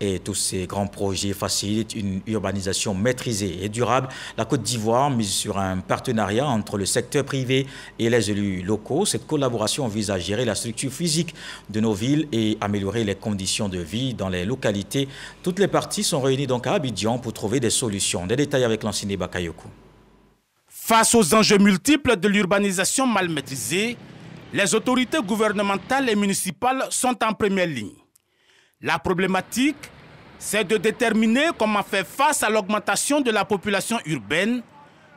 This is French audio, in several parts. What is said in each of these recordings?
Et tous ces grands projets facilitent une urbanisation maîtrisée et durable. La Côte d'Ivoire mise sur un partenariat entre le secteur privé et les élus locaux. Cette collaboration vise à gérer la structure physique de nos villes et améliorer les conditions de vie dans les localités. Toutes les parties sont réunies donc à Abidjan pour trouver des solutions. Des détails avec l'Anciné Bakayoko. Face aux enjeux multiples de l'urbanisation mal maîtrisée, les autorités gouvernementales et municipales sont en première ligne. La problématique, c'est de déterminer comment faire face à l'augmentation de la population urbaine,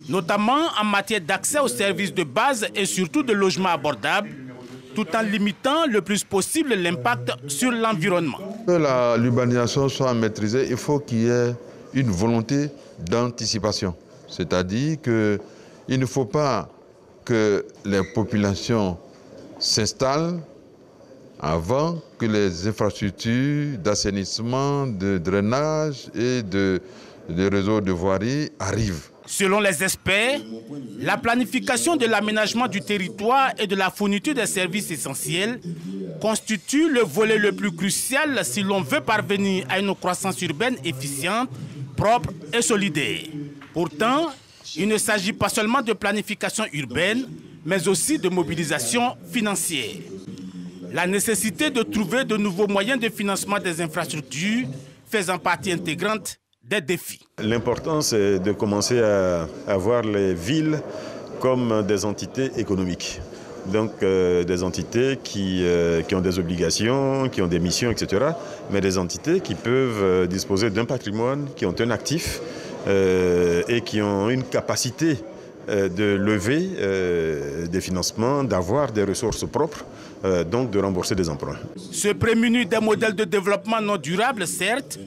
notamment en matière d'accès aux services de base et surtout de logements abordables, tout en limitant le plus possible l'impact sur l'environnement. Pour que l'urbanisation soit maîtrisée, il faut qu'il y ait une volonté d'anticipation. C'est-à-dire qu'il ne faut pas que les populations s'installent avant que les infrastructures d'assainissement, de drainage et de réseaux de voirie arrivent. Selon les experts, la planification de l'aménagement du territoire et de la fourniture des services essentiels constitue le volet le plus crucial si l'on veut parvenir à une croissance urbaine efficiente, propre et solidaire. Pourtant, il ne s'agit pas seulement de planification urbaine, mais aussi de mobilisation financière. La nécessité de trouver de nouveaux moyens de financement des infrastructures faisant partie intégrante des défis. L'important, c'est de commencer à voir les villes comme des entités économiques. Donc des entités qui ont des obligations, qui ont des missions, etc. Mais des entités qui peuvent disposer d'un patrimoine, qui ont un actif et qui ont une capacité de lever des financements, d'avoir des ressources propres, donc de rembourser des emprunts. Se prémunir des modèles de développement non durables, certes,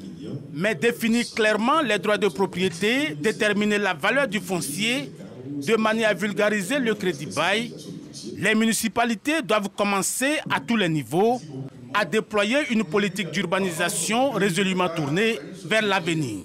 mais définir clairement les droits de propriété, déterminer la valeur du foncier, de manière à vulgariser le crédit bail. Les municipalités doivent commencer à tous les niveaux à déployer une politique d'urbanisation résolument tournée vers l'avenir.